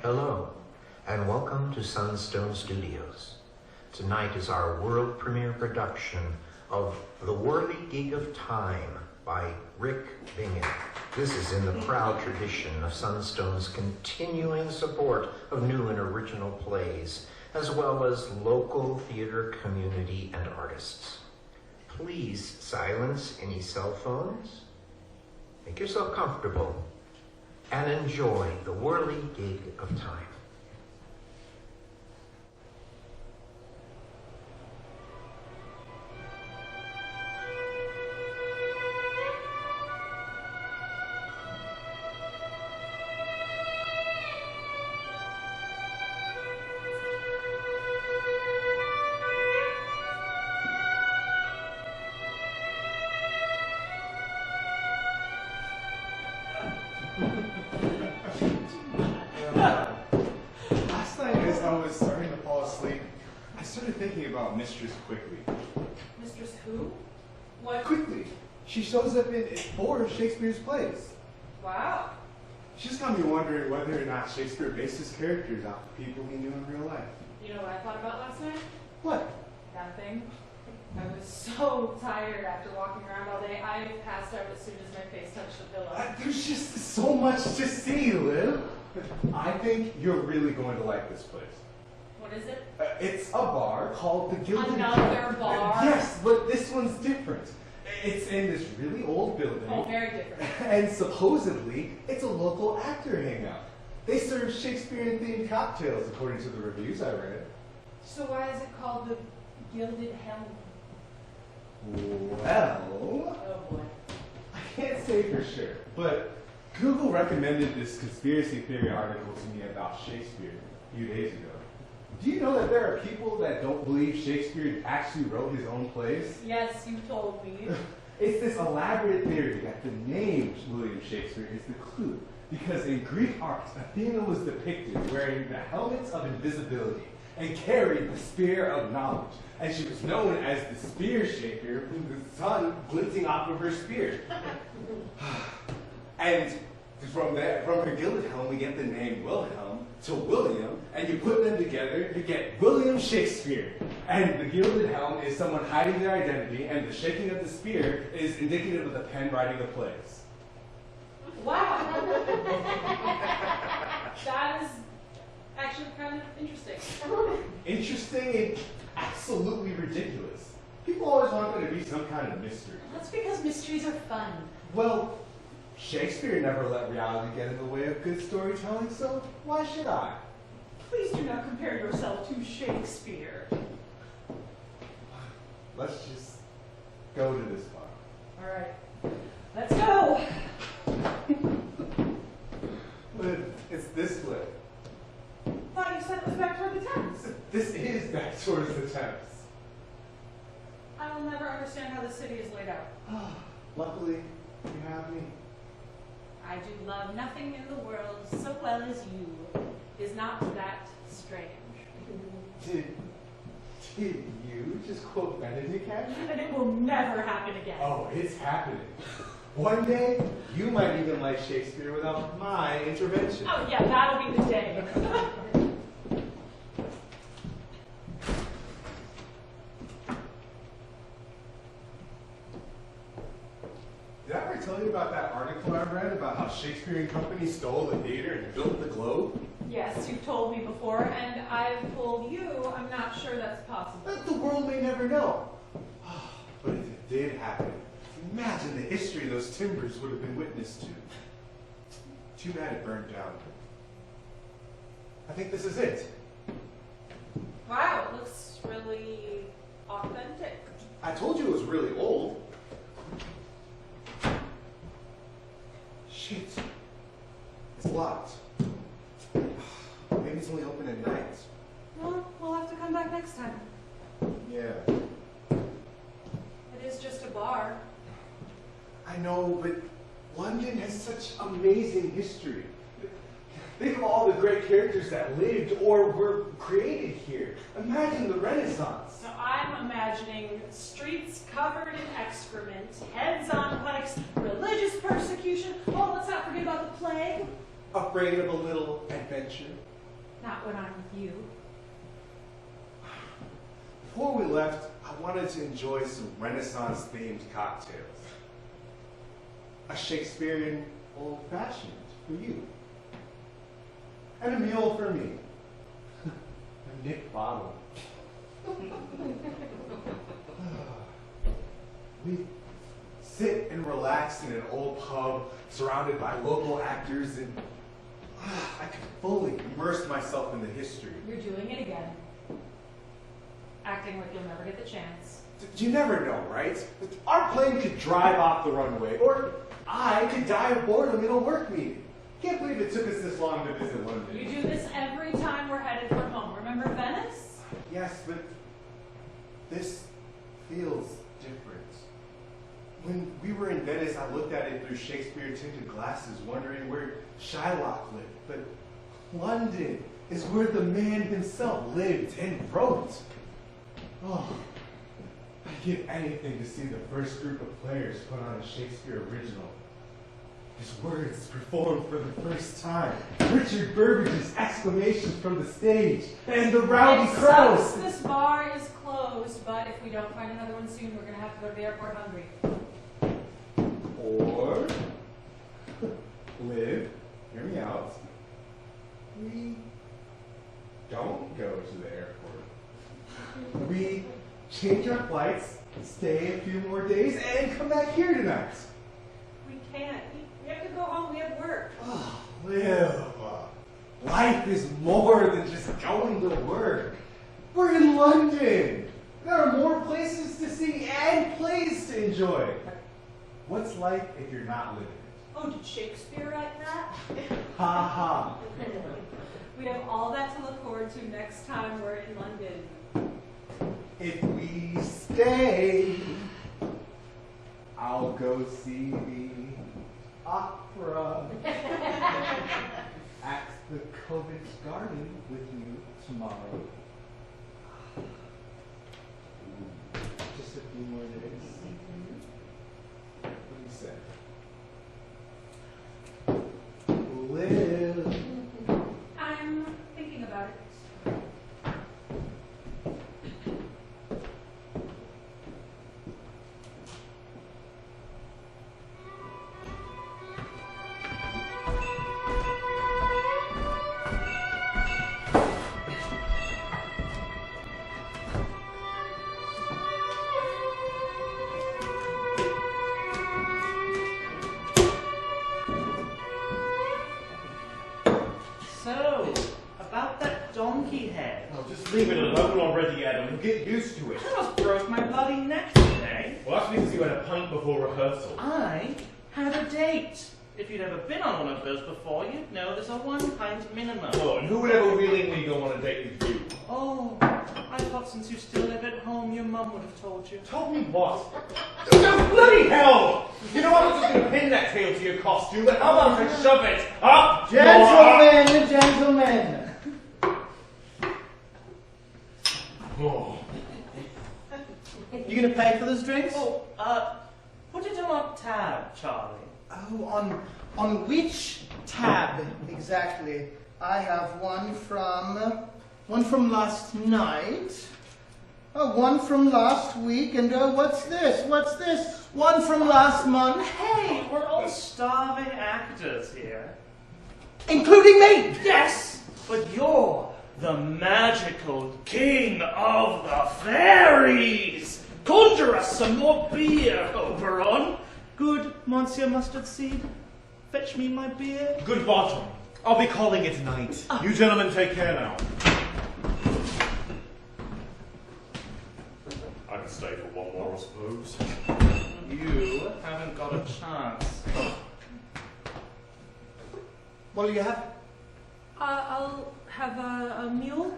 Hello, and welcome to Sunstone Studios. Tonight is our world premiere production of The Whirligig of Time by Rick Bingen. This is in the proud tradition of Sunstone's continuing support of new and original plays, as well as local theater community and artists. Please silence any cell phones, make yourself comfortable, and enjoy The Whirligig of Time. Last night as I was starting to fall asleep, I started thinking about Mistress Quickly. Mistress who? What? Quickly. She shows up in 4 of Shakespeare's plays. Wow. She just got me wondering whether or not Shakespeare based his characters off of people he knew in real life. You know what I thought about last night? What? Nothing. I was so tired after walking around all day, I passed out as soon as my face touched the pillow. There's just so much to see, Liv. I think you're really going to like this place. What is it? It's a bar called the Gilded Another bar? Yes, but this one's different. It's in this really old building. Oh, very different. And supposedly, it's a local actor hangout. They serve Shakespearean-themed cocktails, according to the reviews I read. So why is it called the Gilded Helm? Well, Oh boy. I can't say for sure, but Google recommended this conspiracy theory article to me about Shakespeare a few days ago. Do you know that there are people that don't believe Shakespeare actually wrote his own plays? Yes, you told me. It's this elaborate theory that the name William Shakespeare is the clue, because in Greek art, Athena was depicted wearing the helmet of invisibility and carried the spear of knowledge, and she was known as the spear shaker with the sun glinting off of her spear. And from her gilded helm, we get the name Wilhelm to William, and you put them together, you get William Shakespeare. And the gilded helm is someone hiding their identity, and the shaking of the spear is indicative of the pen writing the plays. Wow. That is actually kind of interesting. Interesting and absolutely ridiculous. People always want there to be some kind of mystery. That's because mysteries are fun. Well, Shakespeare never let reality get in the way of good storytelling, so why should I? Please do not compare yourself to Shakespeare. Let's just go to this bar. All right, let's go. But it's this way. Thought you said it was back toward the Thames. This is back towards the Thames. I will never understand how the city is laid out. Luckily, you have me. I do love nothing in the world so well as you. Is not that strange? Did you just quote Benedict Catcher? And it will never happen again. Oh, it's happening. One day, you might even like Shakespeare without my intervention. Oh yeah, that'll be the day. Did I ever tell you about that article I read about how Shakespeare and Company stole the theater and built the Globe? Yes, you've told me before, and I've told you I'm not sure that's possible. But the world may never know. But if it did happen, imagine the history those timbers would have been witness to. Too bad it burned down. I think this is it. Wow, it looks really authentic. I told you it was really old. Shit. It's locked. Maybe it's only open at night. Well, we'll have to come back next time. Yeah. It is just a bar. I know, but London has such amazing history. Think of all the great characters that lived or were created here. Imagine the Renaissance. Now, I'm imagining streets covered in excrement, heads on pikes, religious persecution. Oh, let's not forget about the plague. Afraid of a little adventure. Not when I'm with you. Before we left, I wanted to enjoy some Renaissance-themed cocktails. A Shakespearean old-fashioned for you. And a meal for me. A Nick bottle. We sit and relax in an old pub surrounded by local actors, and I could fully immerse myself in the history. You're doing it again. Acting like you'll never get the chance. You never know, right? Our plane could drive off the runway, or I could die of boredom in a work meeting. Can't believe it took us this long to visit London. You do this every time we're headed for home. Remember Venice? Yes, but this feels different. When we were in Venice, I looked at it through Shakespeare-tinted glasses, wondering where Shylock lived. But London is where the man himself lived and wrote. Oh, I'd give anything to see the first group of players put on a Shakespeare original. His words performed for the first time. Richard Burbage's exclamations from the stage, and the rowdy crowds. This bar is closed, but if we don't find another one soon, we're going to have to go to the airport hungry. Or, Liv, hear me out. We don't go to the airport. We change our flights, stay a few more days, and come back here tonight. We can't. We have to go home. We have work. Oh, Liv, life is more than just going to work. We're in London. There are more places to see and plays to enjoy. What's life if you're not living it? Oh, did Shakespeare write that? Ha ha. We have all that to look forward to next time we're in London. If we stay, I'll go see the opera at the Covent Garden with you tomorrow. Just a few more days. What do you say? Live. I'm thinking about it. So, about that donkey head. Oh, just leave it alone already, Adam. You'll get used to it. I almost broke my bloody neck today. Well, that's because you had a pint before rehearsal. I had a date. If you'd ever been on one of those before, you'd know there's a 1 pint minimum. Oh, and who would ever willingly go on a date with you? Oh, I thought since you still live at home, your mum would have told you. Told me what? Oh, bloody hell! You know, I was just going to pin that tail to your costume, but how about I shove it up? Gentlemen, gentlemen. Oh. You gonna pay for those drinks? Oh, put it on tab, Charlie. Oh, on which tab exactly? I have one from last night, one from last week, and what's this? What's this? One from last month, Hey, we're all starving actors here. including me. Yes, but you're the magical king of the fairies. Conjure us some more beer, Oberon. Good, Monsieur Mustard Seed. Fetch me my beer. Good bottom. I'll be calling it a night. You gentlemen take care now. I can stay for one more, I suppose. You haven't got a chance. What'll you have? I'll have a mule,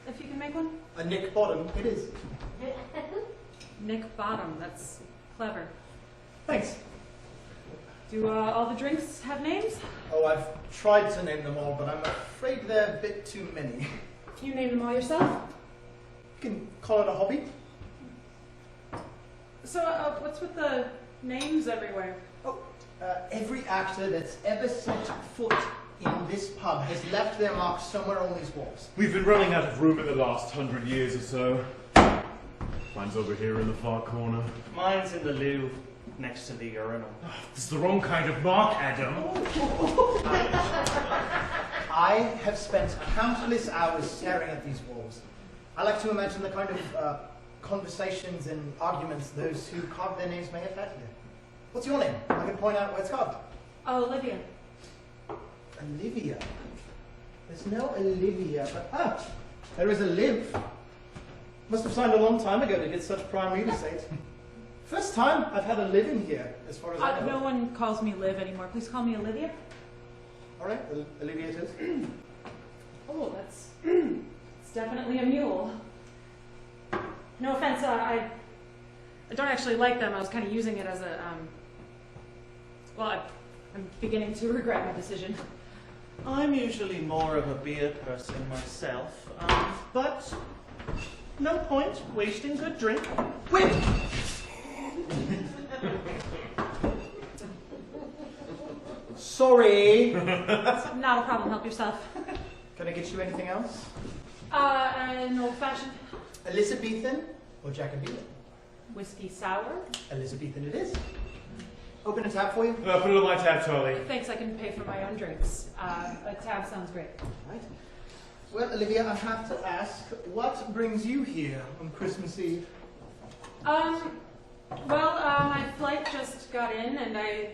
if you can make one. A Nick Bottom, it is. Nick Bottom, that's clever. Thanks. Do all the drinks have names? Oh, I've tried to name them all, but I'm afraid they're a bit too many. You name them all yourself? You can call it a hobby. So, what's with the names everywhere? Every actor that's ever set foot in this pub has left their mark somewhere on these walls? We've been running out of room in the last 100 years or so. Mine's over here in the far corner. Mine's in the loo, next to the urinal. This is the wrong kind of mark, Adam. I have spent countless hours staring at these walls. I like to imagine the kind of conversations and arguments those who carved their names may have had here. What's your name? I can point out where it's carved. Oh, Olivia. Olivia. There's no Olivia, but there is a Liv. Must have signed a long time ago to get such prime real estate. First time I've had a Liv in here, as far as I know. No one calls me Liv anymore. Please call me Olivia. All right, Olivia it is. Oh, that's it's definitely a mule. No offense, I don't actually like them. I was kind of using it as a I'm beginning to regret my decision. I'm usually more of a beer person myself, but no point wasting good drink. Wait! Sorry. It's not a problem. Help yourself. Can I get you anything else? An old-fashioned Elizabethan or Jacobean? whiskey sour. Elizabethan it is. Open a tab for you. Put it on my tab, Charlie. Thanks, I can pay for my own drinks. A tab sounds great. Right. Well, Olivia, I have to ask, what brings you here on Christmas Eve? My flight just got in, and I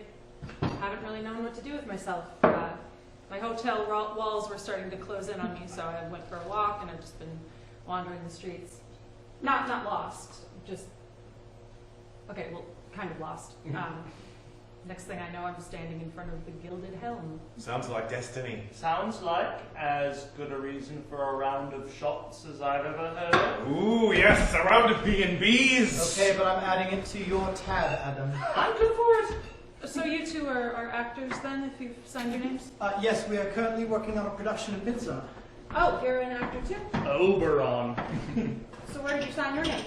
haven't really known what to do with myself. My hotel walls were starting to close in on me, so I went for a walk, and I've just been wandering the streets. Not lost, just... Okay, well, kind of lost. Next thing I know, I'm standing in front of the Gilded Helm. Sounds like destiny. Sounds like as good a reason for a round of shots as I've ever heard of. Ooh, yes, a round of B&Bs. Okay, but I'm adding it to your tab, Adam. I'm good for it. So you two are actors then, if you've signed your names? Yes, we are currently working on a production of Midsummer. Oh, you're an actor too? Oberon. So where did you sign your name?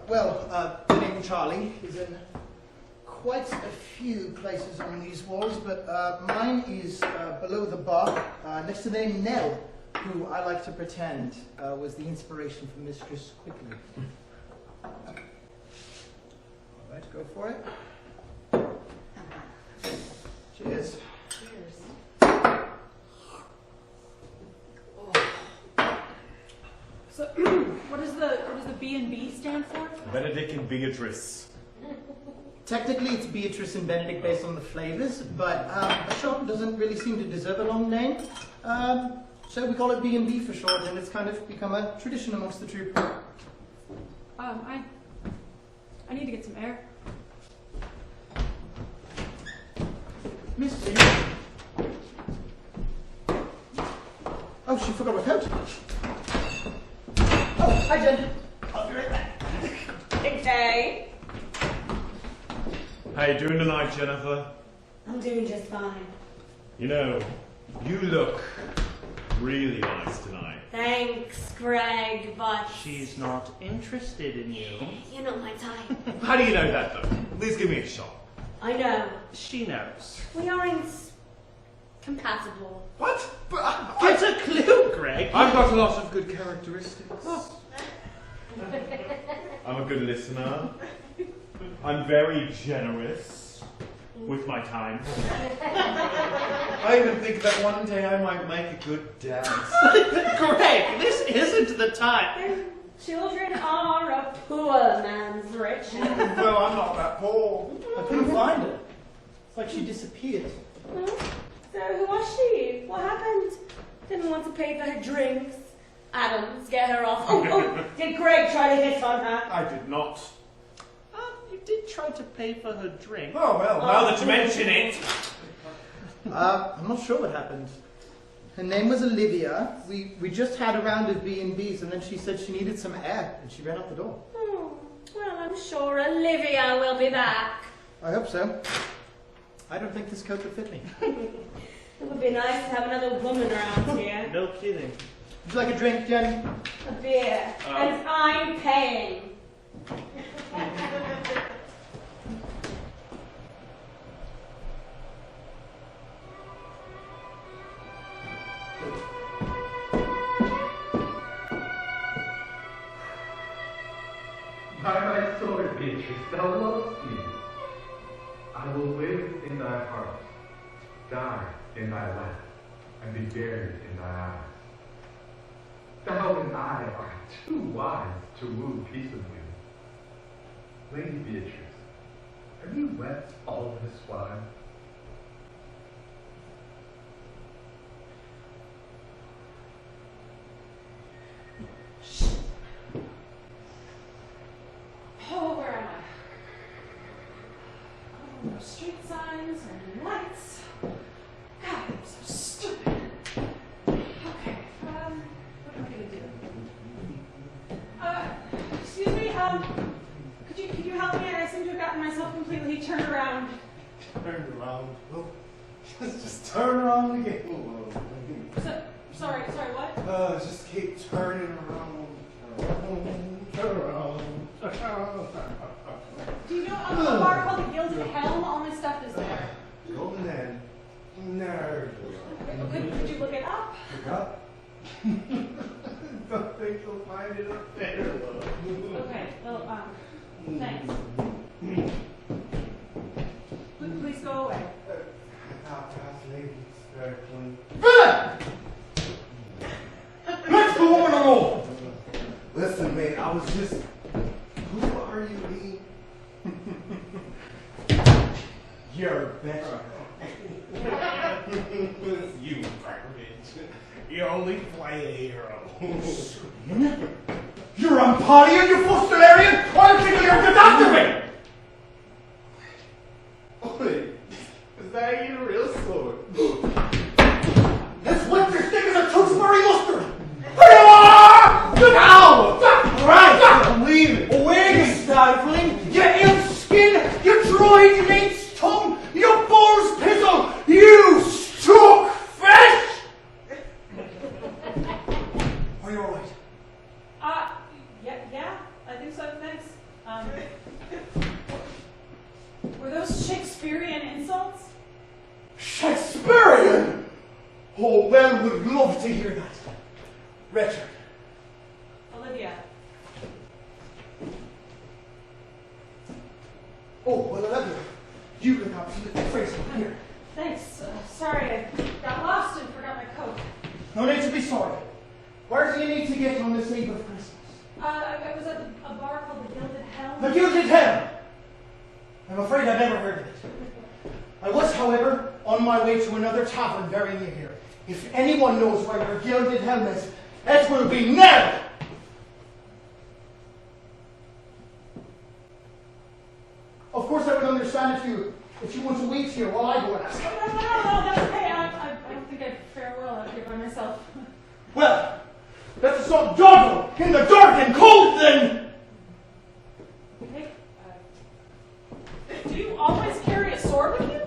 The name Charlie is in quite a few places on these walls, but mine is below the bar, next to the name Nell, who I like to pretend was the inspiration for Mistress Quickly. All right, go for it. Cheers. Cheers. So, what does the B&B stand for? Benedict and Beatrice. Technically, it's Beatrice and Benedict based on the flavors, but the shop doesn't really seem to deserve a long name. So we call it B&B for short, and it's kind of become a tradition amongst the troupe. I need to get some air. Miss Jen. Oh, she forgot her coat. Oh, hi, Jen. I'll be right back. Okay. How you doing tonight, Jennifer? I'm doing just fine. You know, you look really nice tonight. Thanks, Greg, but She's not interested in you. you're not my type. How do you know that, though? Please give me a shot. I know. She knows. We aren't compatible. What? But Get a clue, Greg. I've got a lot of good characteristics. I'm a good listener. I'm very generous with my time. I even think that one day I might make a good dance. Greg, this isn't the time. Children are a poor man's riches. Well, I'm not that poor. I couldn't find her. It's like she disappeared. So who was she? What happened? Didn't want to pay for her drinks. Adams, get her off. Oh, did Greg try to hit on her? I did not. You did try to pay for her drink. Oh, well, now that you mention it. I'm not sure what happened. Her name was Olivia. We just had a round of B&Bs, and then she said she needed some air, and she ran out the door. Oh, well, I'm sure Olivia will be back. I hope so. I don't think this coat would fit me. It would be nice to have another woman around here. No kidding. Would you like a drink, Jen? A beer. And I'm paying. Beatrice, thou lovest me. I will live in thy heart, die in thy lap, and be buried in thy eyes. Thou and I are too wise to woo peaceably. Lady Beatrice, are you wet all this while? Oh, where am I? Oh, no street signs or lights. God, I'm so stupid. Okay, what am I gonna do? Excuse me, could you help me? I seem to have gotten myself completely turned around. Turn around. Oh, just turn around again. Sorry, what? Just keep turning around. Turn around. Do you know a bar called the Gilded Helm? All my stuff is there. Golden End. Nerd. Could you look it up? Look up? Don't think you'll find it up there. Okay, well, thanks. Please go away. Let's go on a roll. Listen, mate, I was just. Who are you, Lee? You're better. It's you, garbage. You only play a hero. You're Empodian, you Fustelarian, or I'm thinking you're Gaddafi! Wait, is that your real sword? This winter stick is a Tewksbury mustard! Ow! Right, I'm leaving. Away, you stifling, you ill-skin, you droid-mates tongue, you boar's pizzle, you struck fish! Are you alright? Yeah, I think so, thanks. Were those Shakespearean insults? Shakespearean? Oh, well, would love to hear that. Richard. Olivia. Oh, well, Olivia, you look absolutely crazy. Here. Thanks. Sorry, I got lost and forgot my coat. No need to be sorry. Where do you need to get on this eve of Christmas? I was at a bar called the Gilded Helm. The Gilded Helm! I'm afraid I've never heard of it. I was, however, on my way to another tavern very near here. If anyone knows where your Gilded Helm is, it will be now! Of course, I would understand if you want to wait here while I go and ask. No, that's okay. I don't think I'd fare well out here by myself. Well, let's assault doggo in the dark and cold then! Hey, do you always carry a sword with you?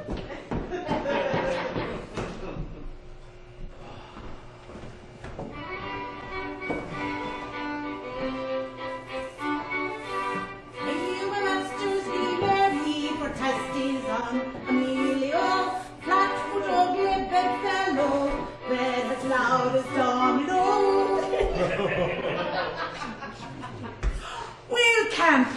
Well, Camp,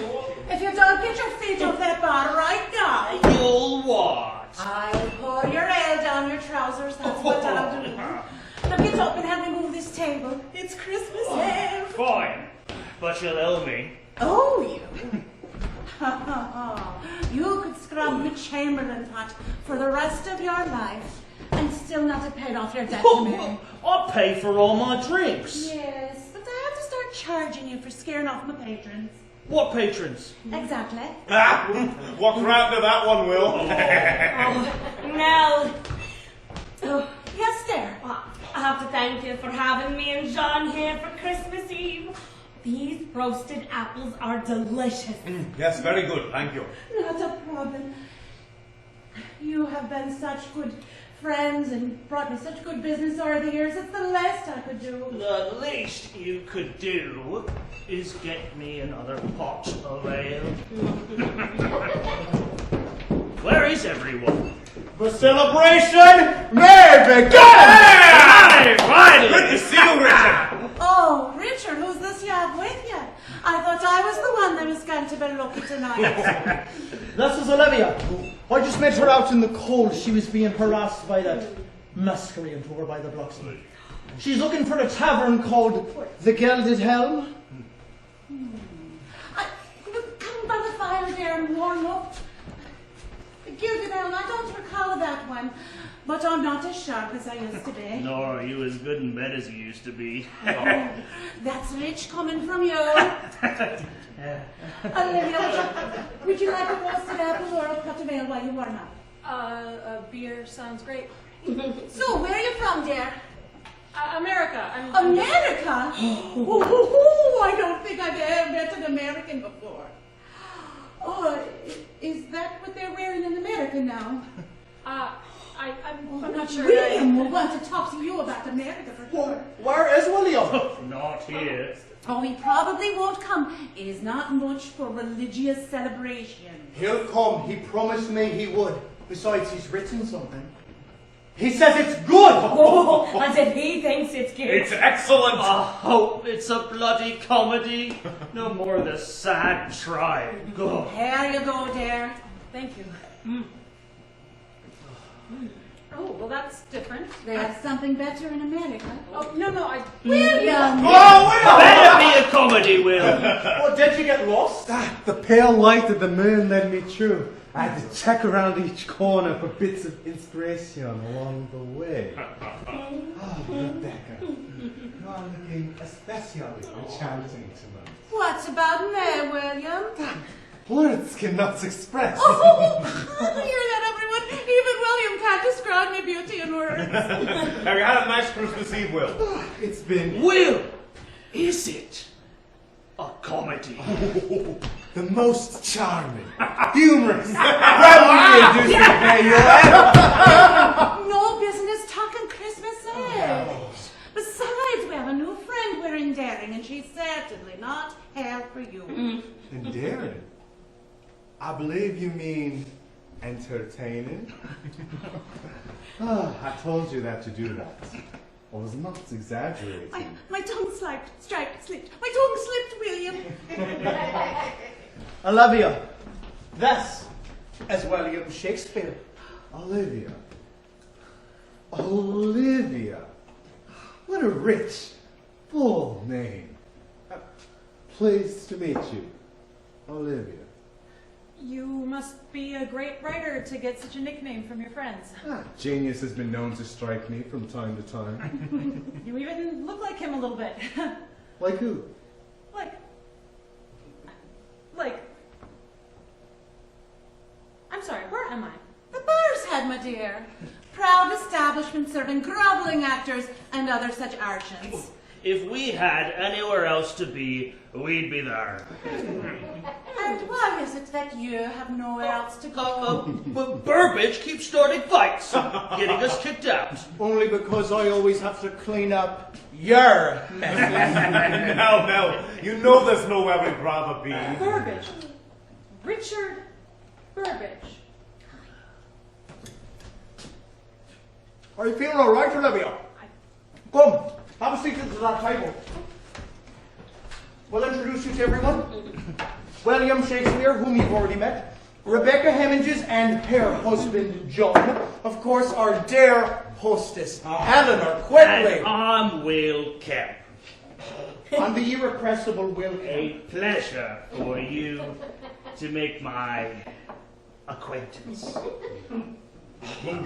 if you don't get your feet off that bar right now, You'll what? I'll pour your ale down your trousers. That's what I'll do. Now get up and help me move this table. It's Christmas Eve. Fine. But you'll owe me. Oh, you. You could scrub the Chamberlain pot for the rest of your life and still not have paid off your debt to me. I'll pay for all my drinks. Yes, but I have to start charging you for scaring off my patrons. What patrons? Exactly. Walk right to that one, Will. Nell, Oh, yes, dear. I have to thank you for having me and John here for Christmas Eve. These roasted apples are delicious. Yes, very good, thank you. Not a problem. You have been such good friends and brought me such good business over the years. It's the least I could do. The least you could do is get me another pot of ale. Where is everyone? The celebration may begin! Hey, finally! Good to see you, Richard. Oh, Richard, who's this you have with you? I thought I was the one that was going to be lucky tonight. This is Olivia. I just met her out in the cold. She was being harassed by that miscreant over by the Blocksmith. She's looking for a tavern called the Gilded Helm. Come by the fire there and warm up. The Gilded Helm, I don't recall that one. But I'm not as sharp as I used to be. Nor are you as good in bed as you used to be. That's rich coming from you. Olivia, would you like a roasted apple or a pot of ale while you warm up? A beer sounds great. So, where are you from, dear? America. America? Oh, I don't think I've ever met an American before. Oh, is that what they're wearing in America now? I'm not sure. William will want to talk to you about America for sure. Where is William? Not here. Oh, he probably won't come. It is not much for religious celebration. He'll come. He promised me he would. Besides, he's written something. He says it's good! Oh, as if he thinks it's cute. It's excellent! I hope it's a bloody comedy. No more of the sad tribe. Go. Here you go, dear. Thank you. Oh, well, that's different. They have something better in America. Oh, no, William! Better be a comedy, Will. Oh, did you get lost? The pale light of the moon led me through. I had to check around each corner for bits of inspiration along the way. Oh, Rebecca, you are looking especially enchanting tonight. What's about me, William? Words cannot express. Oh, hear that, everyone? Even William can't describe my beauty in words. Have you had a nice Christmas Eve, Will? It's been Will, is it a comedy? the most charming, humorous, well-inducing day you'll ever. No business talking Christmas Eve. Besides, we have a new friend we're endearing, and she's certainly not hell for you. Endearing? I believe you mean entertaining. I told you that to do that. I was not exaggerating. My tongue slipped. My tongue slipped, William. Olivia, this is William Shakespeare. Olivia. Olivia. What a rich, full name. Pleased to meet you, Olivia. You must be a great writer to get such a nickname from your friends. Genius has been known to strike me from time to time. You even look like him a little bit. Like who? Like, I'm sorry, where am I? The Butter's Head, my dear. Proud establishment serving groveling actors and other such archons. If we had anywhere else to be, we'd be there. And why is it that you have nowhere else to go? But Burbage keeps starting fights, getting us kicked out. Only because I always have to clean up your messes. No, you know there's nowhere we'd rather be. Burbage. Richard Burbage. Are you feeling all right, Olivia? Come, have a seat at our table. We'll introduce you to everyone. William Shakespeare, whom you've already met. Rebecca Hemminges and her husband, John. Of course, our dear hostess, Eleanor Quigley. And I'm Will Kemp. And the irrepressible Will Kemp. A pleasure for you to make my acquaintance. I'm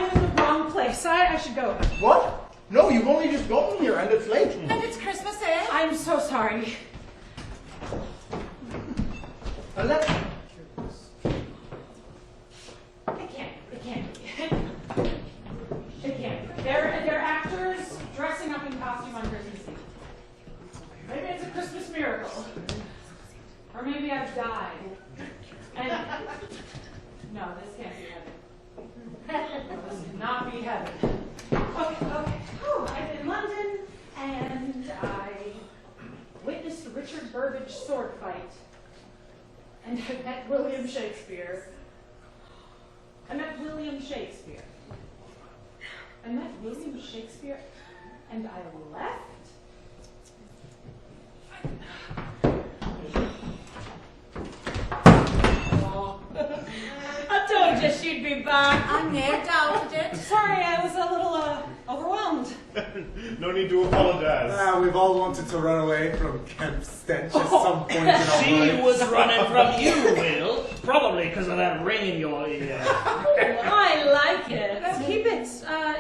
in the wrong place. I should go. What? No, you've only just gotten here and it's late. And it's Christmas Eve. I'm so sorry. It can't. They're actors dressing up in costume on Christmas Eve. Maybe it's a Christmas miracle. Or maybe I've died. And no, this can't be heaven. No, this cannot be heaven. Okay. I'm in London, and I witnessed a Richard Burbage sword fight. And I met William Shakespeare. And I left? No need to apologize. We've all wanted to run away from Camp Stench at some point in our She lives. was running from you, Will. Probably because of that ring in your ear. I like it. Keep it.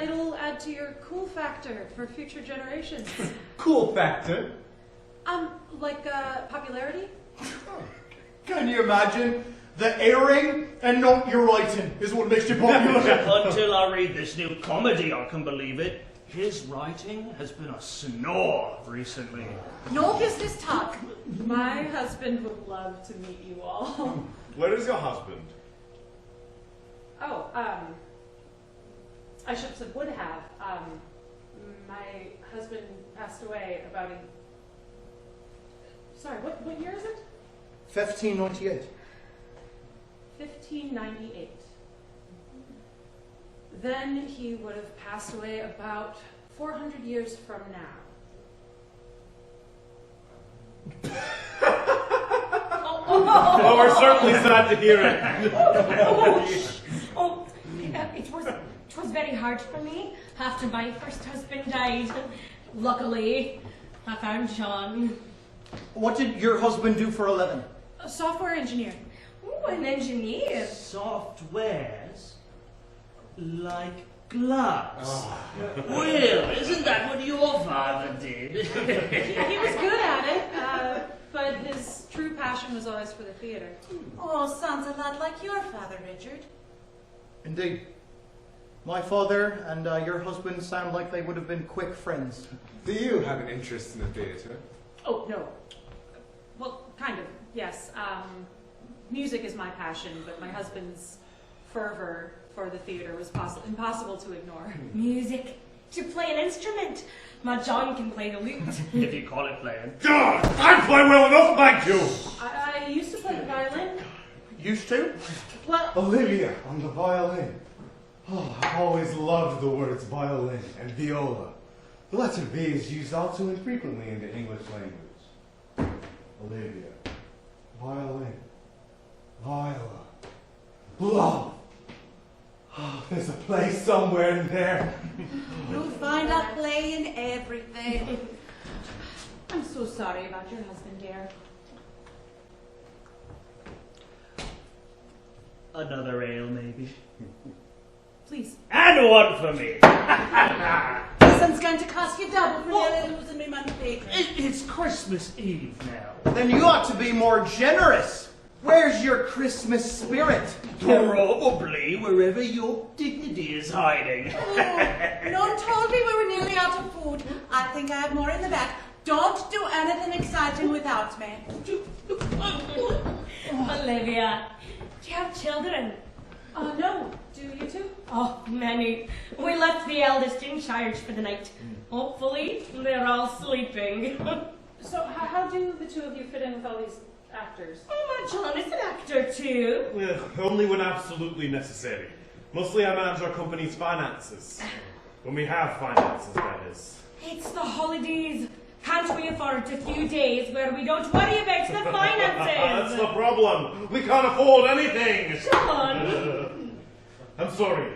It'll add to your cool factor for future generations. Cool factor. Like popularity? Can you imagine? The earring and not your writing is what makes you popular. Until I read this new comedy, I can believe it. His writing has been a snore recently. No business talk. My husband would love to meet you all. Where is your husband? Oh, I should have said would have. My husband passed away about a... Sorry, what year is it? 1598. 1598. Then he would have passed away about 400 years from now. Well, we're certainly sad to hear it. It was very hard for me after my first husband died. Luckily, I found John. What did your husband do for a living? A software engineer. Ooh, an engineer. Softwares like gloves. Will, isn't that what your father did? He was good at it, but his true passion was always for the theater. Oh, sounds a lot like your father, Richard. Indeed. My father and your husband sound like they would have been quick friends. Do you have an interest in the theatre? Oh, no. Well, kind of, yes. Music is my passion, but my husband's fervor for the theater was impossible to ignore. Music. To play an instrument. My John can play the lute. If you call it playing. God, I play well enough, thank you. I used to play the violin. Used to? Well, Olivia on the violin. Oh, I've always loved the words violin and viola. The letter V is used all too infrequently in the English language. Olivia. Violin. Viola. Love. Oh, there's a place somewhere in there. You'll find out playing everything. I'm so sorry about your husband, dear. Another ale, maybe. Please. And one for me. This one's going to cost you double for nearly losing me money paper. It's Christmas Eve now. Then you ought to be more generous. Where's your Christmas spirit? Probably wherever your dignity is hiding. No one told me we were nearly out of food. I think I have more in the back. Don't do anything exciting without me. Olivia, do you have children? No. Do you two? Oh, many. We left the eldest in charge for the night. Hopefully, they're all sleeping. So how do the two of you fit in with all these actors? Oh, my John is an actor too. Well, only when absolutely necessary. Mostly I manage our company's finances. When we have finances, that is. It's the holidays. Can't we afford a few days where we don't worry about the finances? That's the problem. We can't afford anything. John! I'm sorry,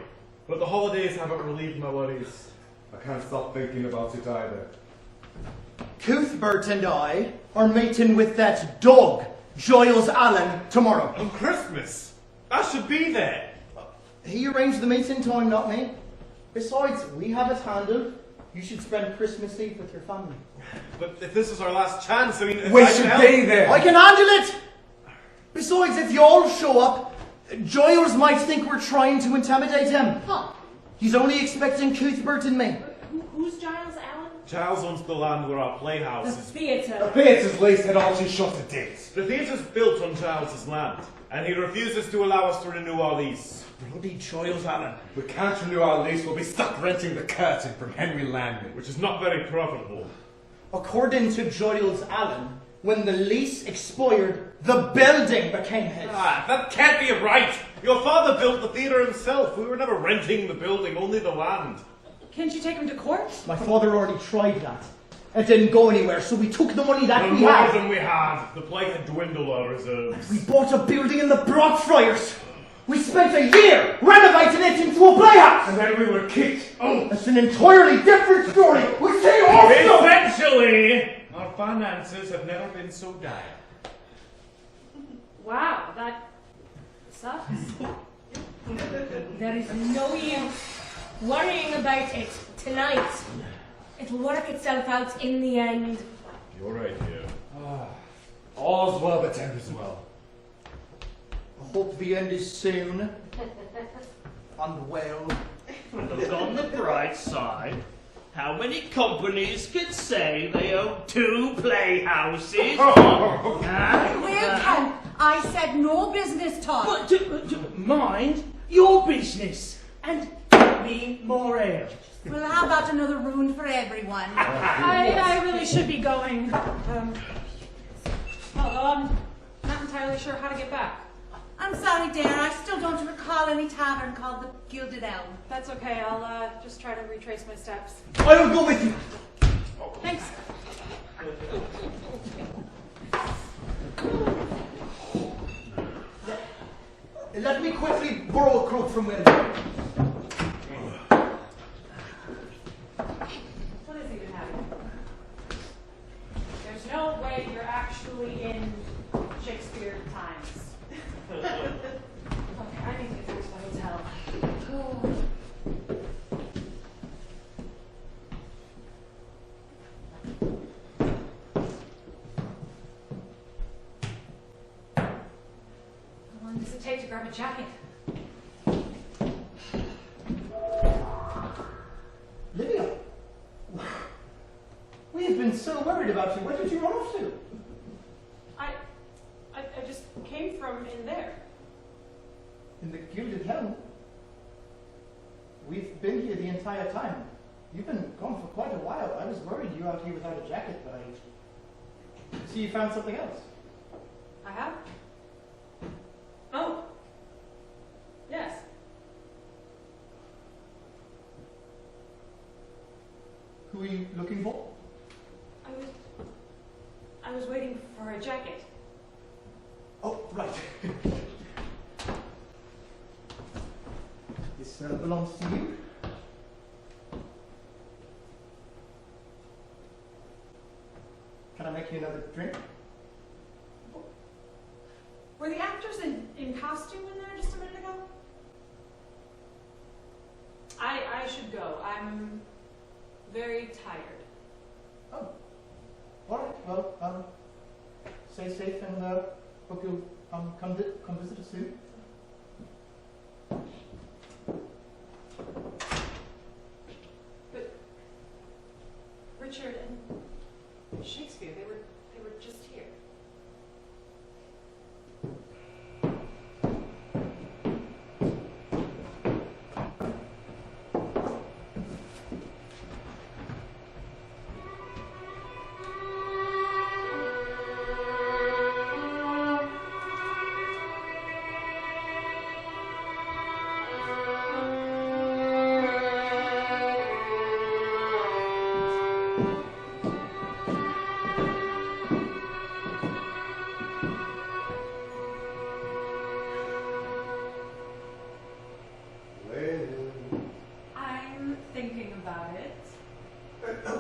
but the holidays haven't relieved my worries. I can't stop thinking about it either. Cuthbert and I are meeting with that dog, Giles Allen, tomorrow. On Christmas? I should be there. He arranged the meeting time, not me. Besides, we have it handled. You should spend Christmas Eve with your family. But if this is our last chance, I mean... if We I can should help- be there. I can handle it! Besides, if you all show up, Giles might think we're trying to intimidate him. Huh. He's only expecting Cuthbert and me. Who's Giles Allen? Giles owns the land where our playhouse The is. theatre. Theatre's lease had all too short a date. The theatre's built on Giles's land, and he refuses to allow us to renew our lease. Bloody Giles Allen. We can't renew our lease. We'll be stuck renting the curtain from Henry Landman. Which is not very profitable. According to Giles Allen, when the lease expired, the building became his. Ah, that can't be right! Your father built the theatre himself. We were never renting the building, only the land. Can't you take him to court? My father already tried that. It didn't go anywhere, so we took the money that No we more had. than we had. The play had dwindled our reserves. We bought a building in the Brockfriars. We spent a year renovating it into a playhouse! And then we were kicked out. That's an entirely different story, which they also... Essentially, our finances have never been so dire. Wow, that sucks. There is no use worrying about it tonight. It'll work itself out in the end. You're right here. All's well that ends well. I hope the end is soon. And well. Look on the bright side. How many companies can say they own 2 playhouses? Wilton, I said no business talk. But mind your business and get me more ale. Well, how about another room for everyone? I really should be going. Although I'm not entirely sure how to get back. I'm sorry, dear. I still don't recall any tavern called the Gilded Elm. That's okay. I'll just try to retrace my steps. I will go with you. Thanks. Let me quickly borrow a cloak from Will. What is even happening? There's no way you're actually in Shakespeare times. Okay, I need to get back to the hotel. How long does it take to grab a jacket? Lydia, we have been so worried about you. Where did you run off to? I just came from in there. In the Gilded Helm. We've been here the entire time. You've been gone for quite a while. I was worried you were out here without a jacket, but I see you found something else. I have? Oh. Yes. Who are you looking for? I was waiting for a jacket. Oh, right. This belongs to you. Can I make you another drink? Were the actors in costume in there just a minute ago? I should go. I'm very tired. Oh. All right. Well, stay safe and hope you'll come visit us soon. But Richard and Shakespeare, they were just here.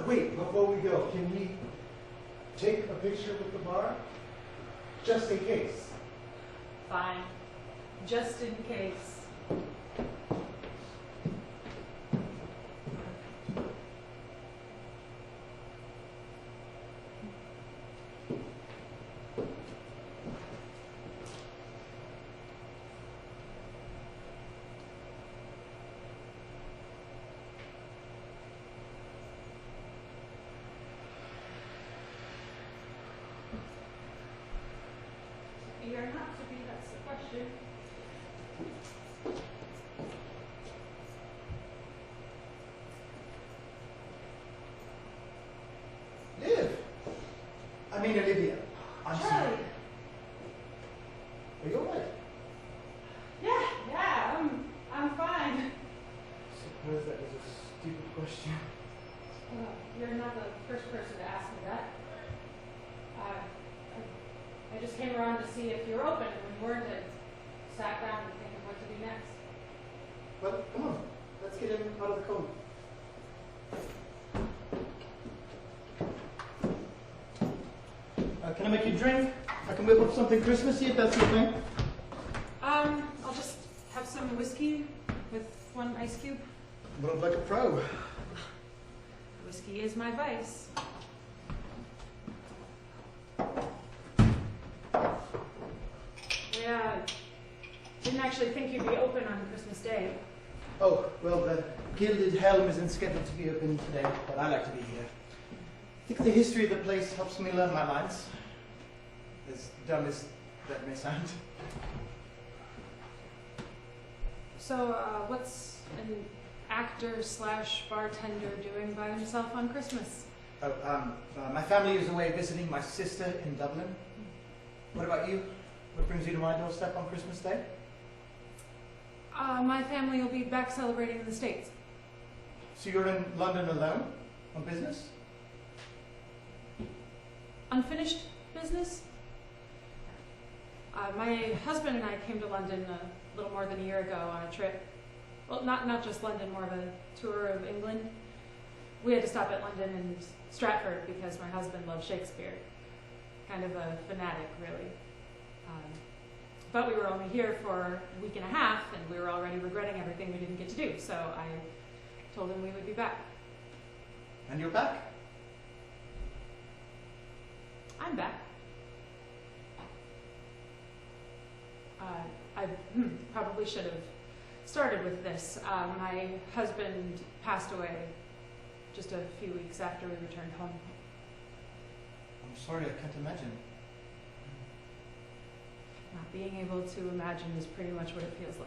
Wait, before we go, can we take a picture with the bar? Just in case. Fine. Just in case. You're not to be, that's the question. Liv! I mean Olivia. I'm Charlie! sorry. Are you alright? Yeah, I'm fine. Suppose that was a stupid question. Well, you're not the first person to ask me that. I just came around to see if you're open when you weren't. sat down and thinking what to do next. Well, come on. Let's get him out of the coma. Can I make you a drink? I can whip up something Christmassy if that's your thing. I'll just have some whiskey with one ice cube. Look like a pro. Whiskey is my vice. Yeah, didn't actually think you'd be open on Christmas Day. Oh, well, the Gilded Helm isn't scheduled to be open today, but I like to be here. I think the history of the place helps me learn my lines. As dumb as that may sound. So, what's an actor slash bartender doing by himself on Christmas? My family is away visiting my sister in Dublin. What about you? What brings you to my doorstep on Christmas Day? My family will be back celebrating in the States. So you're in London alone? On business? Unfinished business? My husband and I came to London a little more than a year ago on a trip. Well, not just London, more of a tour of England. We had to stop at London and Stratford because my husband loves Shakespeare. Kind of a fanatic, really. But we were only here for a week and a half, and we were already regretting everything we didn't get to do, so I told him we would be back. And you're back? I'm back. I probably should have started with this. My husband passed away just a few weeks after we returned home. I'm sorry, I can't imagine. Not being able to imagine is pretty much what it feels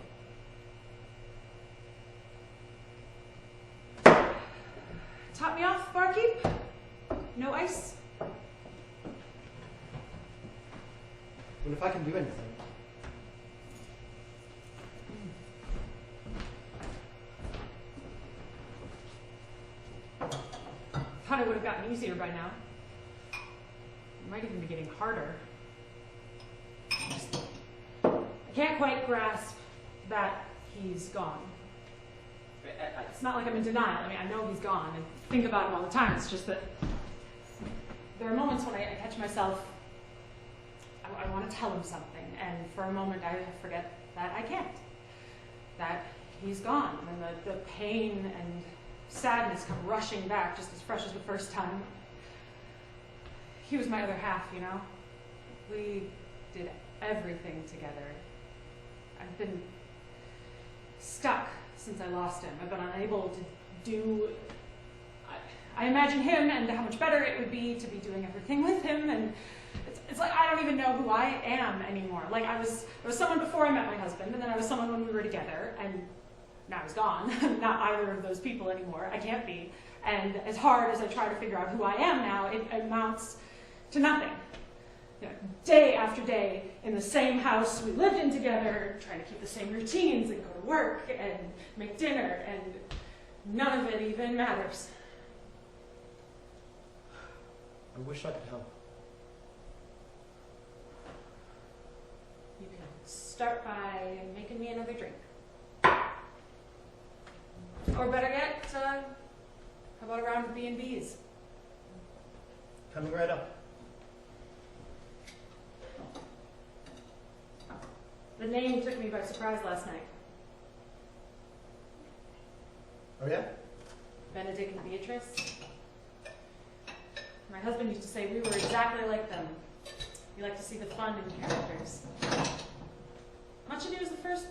like. Top me off, barkeep? No ice? Well, if I can do anything. Thought it would have gotten easier by now. It might even be getting harder. I can't quite grasp that he's gone. It's not like I'm in denial. I mean, I know he's gone and think about him all the time. It's just that there are moments when I catch myself, I want to tell him something, and for a moment I forget that I can't. That he's gone, and the pain and sadness come rushing back just as fresh as the first time. He was my other half, you know? We did everything together. I've been stuck since I lost him. I've been unable to do... I imagine him and how much better it would be to be doing everything with him, and it's like I don't even know who I am anymore. Like I was someone before I met my husband, and then I was someone when we were together, and now he's gone. I'm not either of those people anymore. I can't be. And as hard as I try to figure out who I am now, it amounts to nothing. You know, day after day in the same house we lived in together, trying to keep the same routines and go to work and make dinner, and none of it even matters. I wish I could help. You can start by making me another drink. Or better yet, how about a round of B&Bs? Coming right up. The name took me by surprise last night. Oh yeah? Benedict and Beatrice. My husband used to say we were exactly like them. We like to see the fun in characters. Much Ado is the first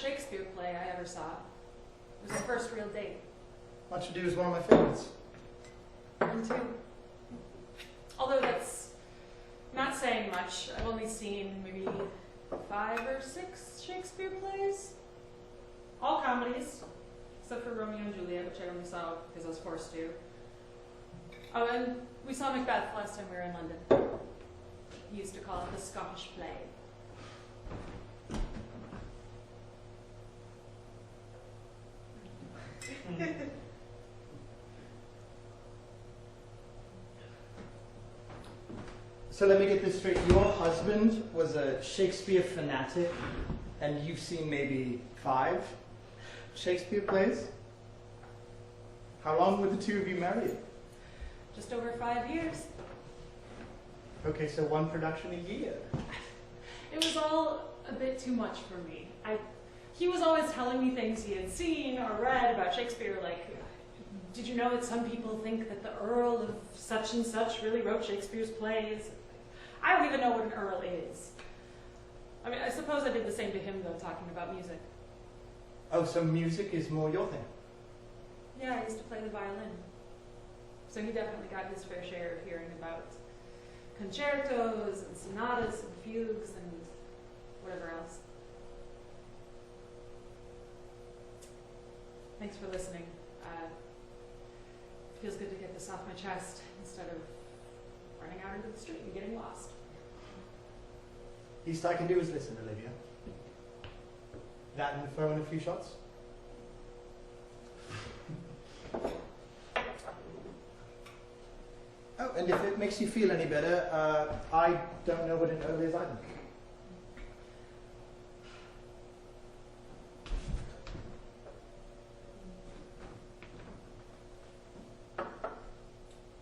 Shakespeare play I ever saw. It was our first real date. Much Ado is one of my favorites. Mine too. Although that's not saying much. I've only seen maybe 5 or 6 Shakespeare plays. All comedies, except for Romeo and Juliet, which I only saw because I was forced to. Oh, and we saw Macbeth last time we were in London. He used to call it the Scottish play. So let me get this straight. Your husband was a Shakespeare fanatic, and you've seen maybe 5 Shakespeare plays? How long were the two of you married? Just over 5 years. Okay, so 1 production a year. It was all a bit too much for me. He was always telling me things he had seen or read about Shakespeare, like, did you know that some people think that the Earl of such and such really wrote Shakespeare's plays? I don't even know what an earl is. I mean, I suppose I did the same to him, though, talking about music. Oh, so music is more your thing? Yeah, I used to play the violin. So he definitely got his fair share of hearing about concertos and sonatas and fugues and whatever else. Thanks for listening. Feels good to get this off my chest instead of running out into the street and getting lost. Least I can do is listen, Olivia. That and throw in a few shots. Oh, and if it makes you feel any better, I don't know what an earl is either.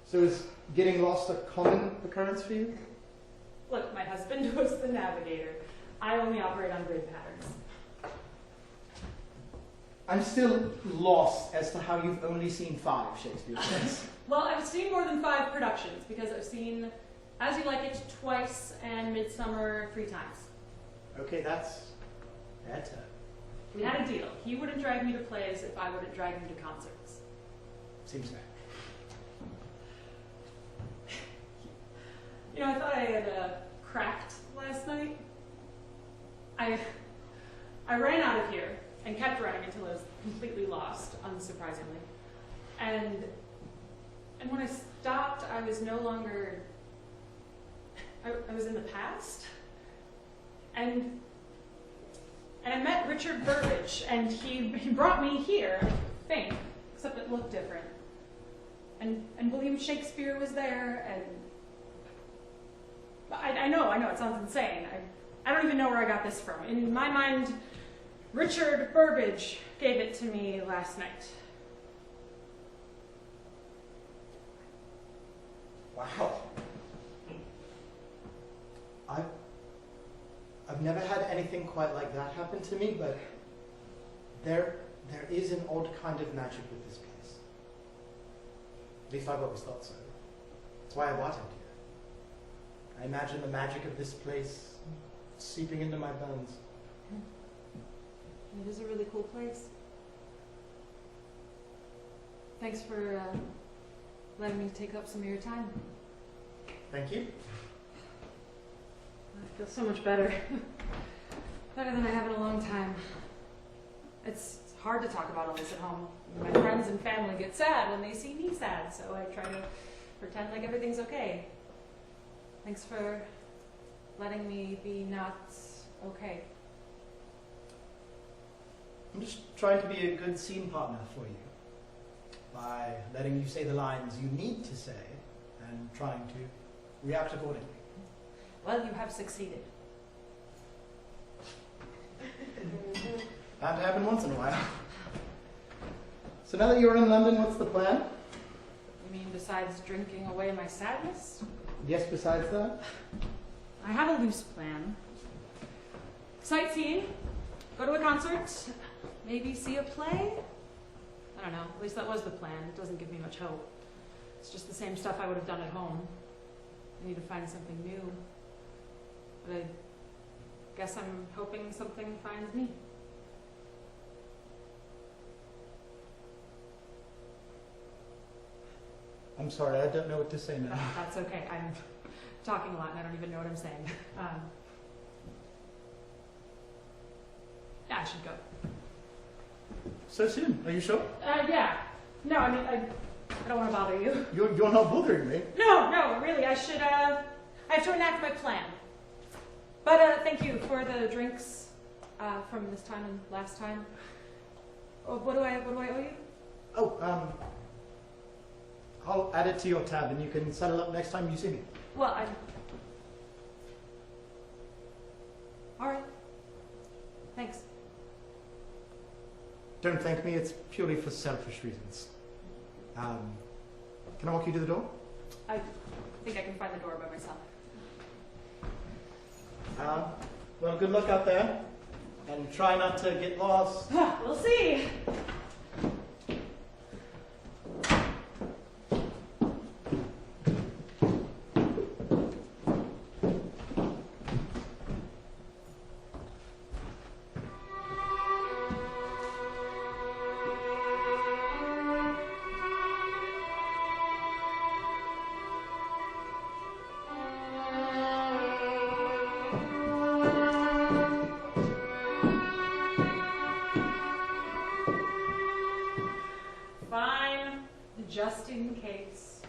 So is getting lost a common occurrence for you? Look, my husband was the navigator. I only operate on grid patterns. I'm still lost as to how you've only seen 5 Shakespeare plays. Well, I've seen more than 5 productions because I've seen As You Like It twice and Midsummer 3 times. Okay, that's better. We had a deal. He wouldn't drag me to plays if I wouldn't drag him to concerts. Seems fair. You know, I thought I had cracked last night. I ran out of here and kept running until I was completely lost, unsurprisingly. And when I stopped, I was no longer, I was in the past. And I met Richard Burbage, and he brought me here, I think, except it looked different. And William Shakespeare was there, and I know, it sounds insane. I don't even know where I got this from. In my mind, Richard Burbage gave it to me last night. Wow. I've never had anything quite like that happen to me, but there is an odd kind of magic with this place. At least I've always thought so. That's why I bought it here. I imagine the magic of this place seeping into my bones. It is a really cool place. Thanks for letting me take up some of your time. Thank you. I feel so much better. Better than I have in a long time. It's hard to talk about all this at home. My friends and family get sad when they see me sad, so I try to pretend like everything's okay. Thanks for letting me be not okay. I'm just trying to be a good scene partner for you by letting you say the lines you need to say and trying to react accordingly. Well, you have succeeded. Bound to happen once in a while. So now that you're in London, what's the plan? You mean besides drinking away my sadness? Yes, besides that? I have a loose plan. Sightseeing, go to a concert, maybe see a play? I don't know, at least that was the plan. It doesn't give me much hope. It's just the same stuff I would have done at home. I need to find something new. But I guess I'm hoping something finds me. I'm sorry, I don't know what to say now. That's okay. I'm talking a lot and I don't even know what I'm saying. Yeah, I should go. So soon? Are you sure? Yeah. No, I mean, I don't want to bother you. You're not bothering me. No, really, I should, I have to enact my plan. But, thank you for the drinks, from this time and last time. Oh, what do I owe you? Oh, I'll add it to your tab and you can settle up next time you see me. Well, don't thank me. It's purely for selfish reasons. Can I walk you to the door? I think I can find the door by myself. Well, good luck out there. And try not to get lost. We'll see. Just in case.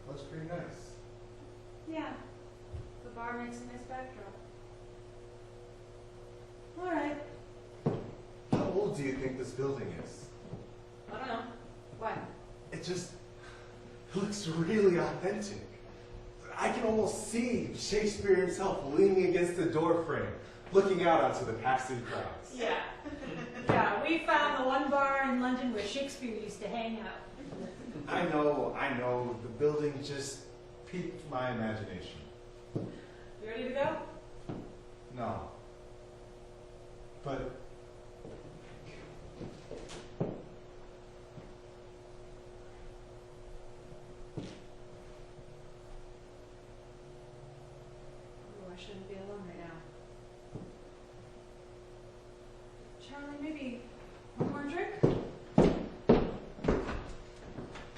Looks pretty nice. Yeah, the bar makes a nice backdrop. All right. How old do you think this building is? I don't know. Why? It looks really authentic. I can almost see Shakespeare himself leaning against the doorframe, looking out onto the passing crowds. Yeah. Yeah, we found the one bar in London where Shakespeare used to hang out. I know. The building just piqued my imagination. You ready to go? No. But I shouldn't be alone right now. Charlie, maybe one more drink?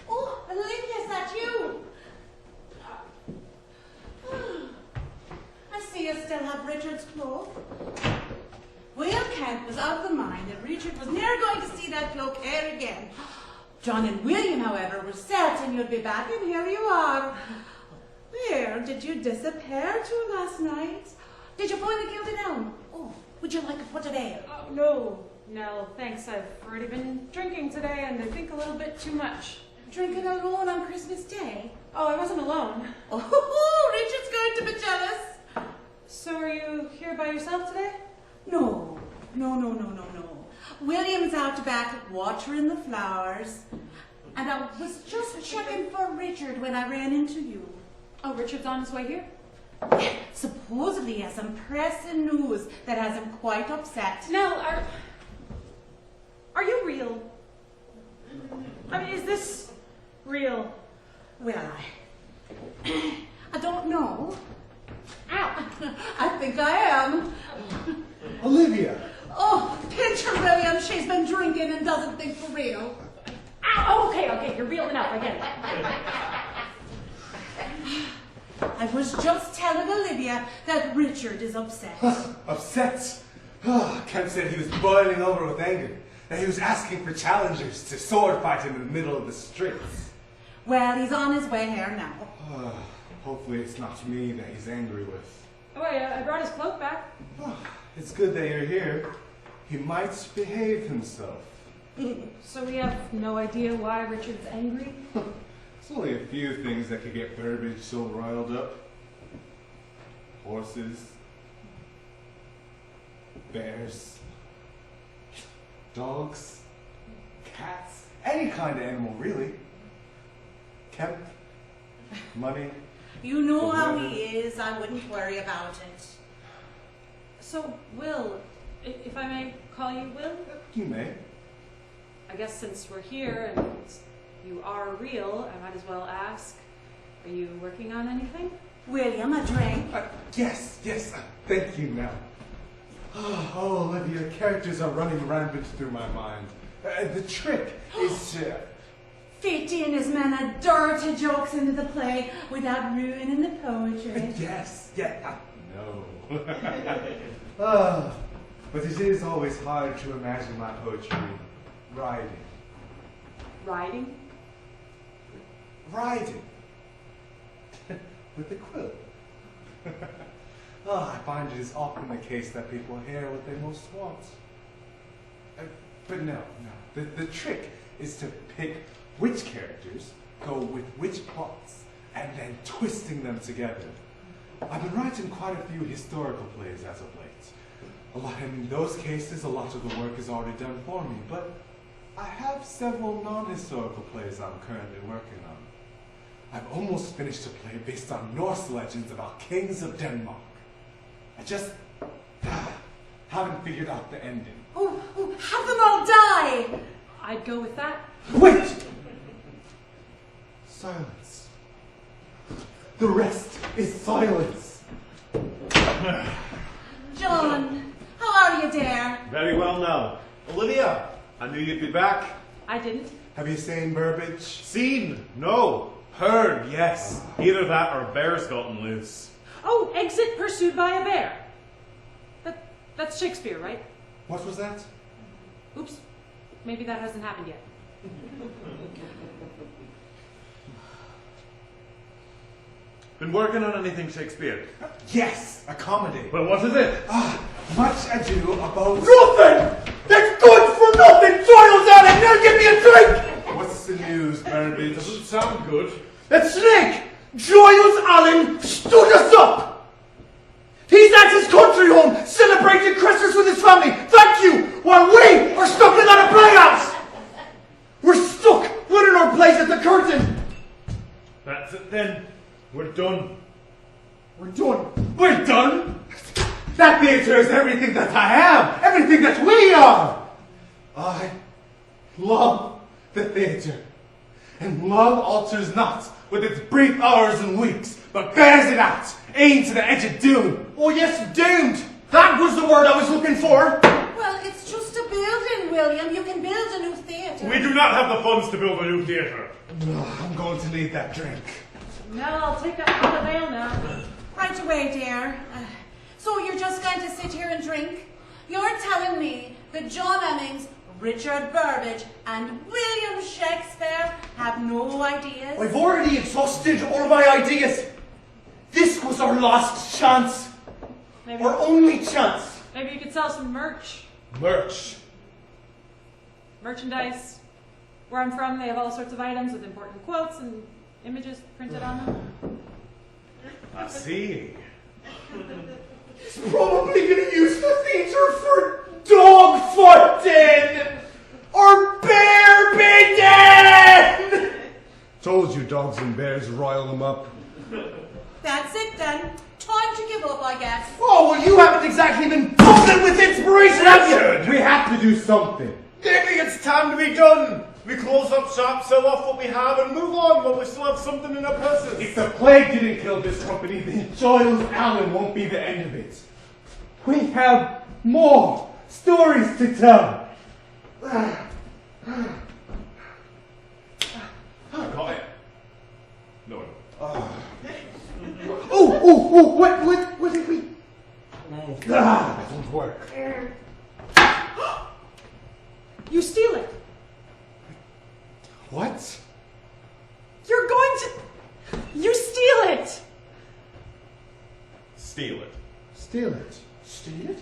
Oh, Olivia, is that you? I see you still have Richard's cloak. Will Kent was of the mind that Richard was never going to see that cloak e'er again. John and William, however, were certain you'd be back, and here you are. Where did you disappear to last night? Did you find the gilded elm? Oh, would you like a pot of ale? Oh, no, thanks. I've already been drinking today, and I think a little bit too much. Drinking alone on Christmas Day? Oh, I wasn't alone. Oh, Richard's going to be jealous. So are you here by yourself today? No. William's out back watering the flowers, and I was just checking for Richard when I ran into you. Oh, Richard's on his way here? Supposedly he has some pressing news that has him quite upset. Nell, are you real? I mean, is this real? Well, I don't know. Ow! I think I am. Olivia! Oh, picture William. She's been drinking and doesn't think for real. Ow! Okay, you're real enough. I get it. I was just telling Olivia that Richard is upset. Upset? Kemp said he was boiling over with anger, and he was asking for challengers to sword fight in the middle of the streets. Well, he's on his way here now. Hopefully it's not me that he's angry with. Oh, I brought his cloak back. It's good that you're here. He might behave himself. So we have no idea why Richard's angry? There's only a few things that could get Burbage so riled up. Horses. Bears. Dogs. Cats. Any kind of animal, really. Kemp. Money. You know how he is. I wouldn't worry about it. So, Will, if I may call you Will? You may. I guess since we're here and you are real, I might as well ask, are you working on anything? William, a drink? Yes. Thank you, Nell. Oh, Olivia, characters are running rampant through my mind. The trick is to... Fit in as many dirty jokes into the play without ruining the poetry. Yes. No. But it is always hard to imagine my poetry riding. Riding? Riding. With a quilt. I find it is often the case that people hear what they most want. But no. The trick is to pick which characters go with which plots and then twisting them together. I've been writing quite a few historical plays as of late. In those cases, a lot of the work is already done for me, but I have several non-historical plays I'm currently working on. I've almost finished a play based on Norse legends about kings of Denmark. I just haven't figured out the ending. Oh, have them all die! I'd go with that. Wait! Silence. The rest is silence. John, how are you, dear? Very well now. Olivia, I knew you'd be back. I didn't. Have you seen Burbage? Seen? No. Heard? Yes. Either that or bears gotten loose. Oh, exit pursued by a bear. That's Shakespeare, right? What was that? Oops. Maybe that hasn't happened yet. Been working on anything Shakespeare? Yes, a comedy. Well, what is it? Much ado about... Nothing! That's good for nothing! Soil's out and now give me a drink! What's the news, Burbage? Doesn't sound good. That snake, Giles Allen, stood us up! He's at his country home, celebrating Christmas with his family, thank you, while we are stuck in that playhouse! We're stuck running our place at the curtain! That's it then. We're done. We're done. We're done! That theatre is everything that I am! Everything that we are! I love the theatre. And love alters not with its brief hours and weeks, but bears it out, aimed to the edge of doom. Oh yes, doomed! That was the word I was looking for! Well, it's just a building, William. You can build a new theatre. We do not have the funds to build a new theatre. I'm going to need that drink. No, I'll take that for the veil now. Right away, dear. So you're just going to sit here and drink? You're telling me that John Emmings, Richard Burbage, and William Shakespeare have no ideas? I've already exhausted all my ideas. This was our last chance. Our only chance. Maybe you could sell some merch. Merch. Merchandise. Where I'm from, they have all sorts of items with important quotes and images printed on them. I see. He's probably going to use the theatre for dog farting or bear bidding. Told you dogs and bears rile them up. That's it then. Time to give up, I guess. Oh, well, you haven't exactly been buzzing with inspiration, have you? We have to do something. Maybe it's time to be done. We close up shop, sell off what we have, and move on while we still have something in our purses. If the plague didn't kill this company, then Giles Allen won't be the end of it. We have more stories to tell. Got it. No. What did we... That won't work. You steal it. What? You're going to... You steal it. Steal it. Steal it. Steal it?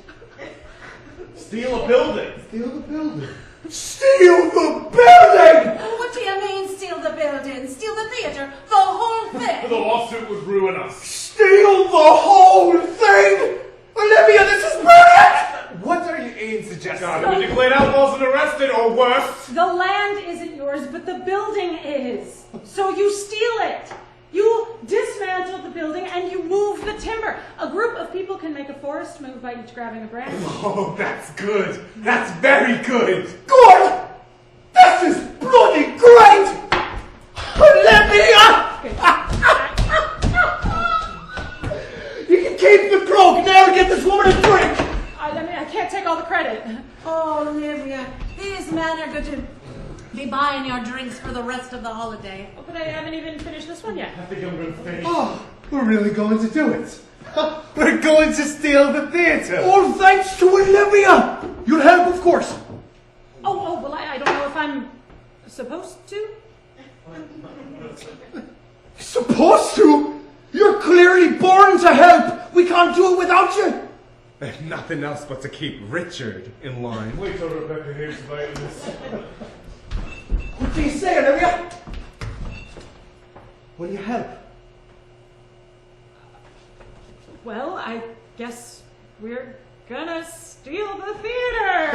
Steal a building. Steal the building. Steal the building! What do you mean, steal the building? Steal the theatre? The whole The thing? lawsuit would ruin us. Steal the whole thing! Olivia, this is brilliant! What are you aim suggesting? God, we declared outlaws and arrested, or worse. The land isn't yours, but the building is. So you steal it. You dismantle the building and you move the timber. A group of people can make a forest move by each grabbing a branch. Oh, that's good. That's very good. Good! This is bloody great! Olivia! You can keep the cloak now and get this woman a drink! I can't take all the credit. Oh, Olivia, these men are going to be buying your drinks for the rest of the holiday. Oh, but I haven't even finished this one yet. I think I'm going to finish. Oh, we're really going to do it. We're going to steal the theatre. All thanks to Olivia! You'll help, of course. Oh, well, I don't know if I'm supposed to. Supposed to? You're clearly born to help. We can't do it without you. There's nothing else but to keep Richard in line. Wait till Rebecca hears about this. What do you say, Olivia? Will you help? Well, I guess we're gonna steal the theater.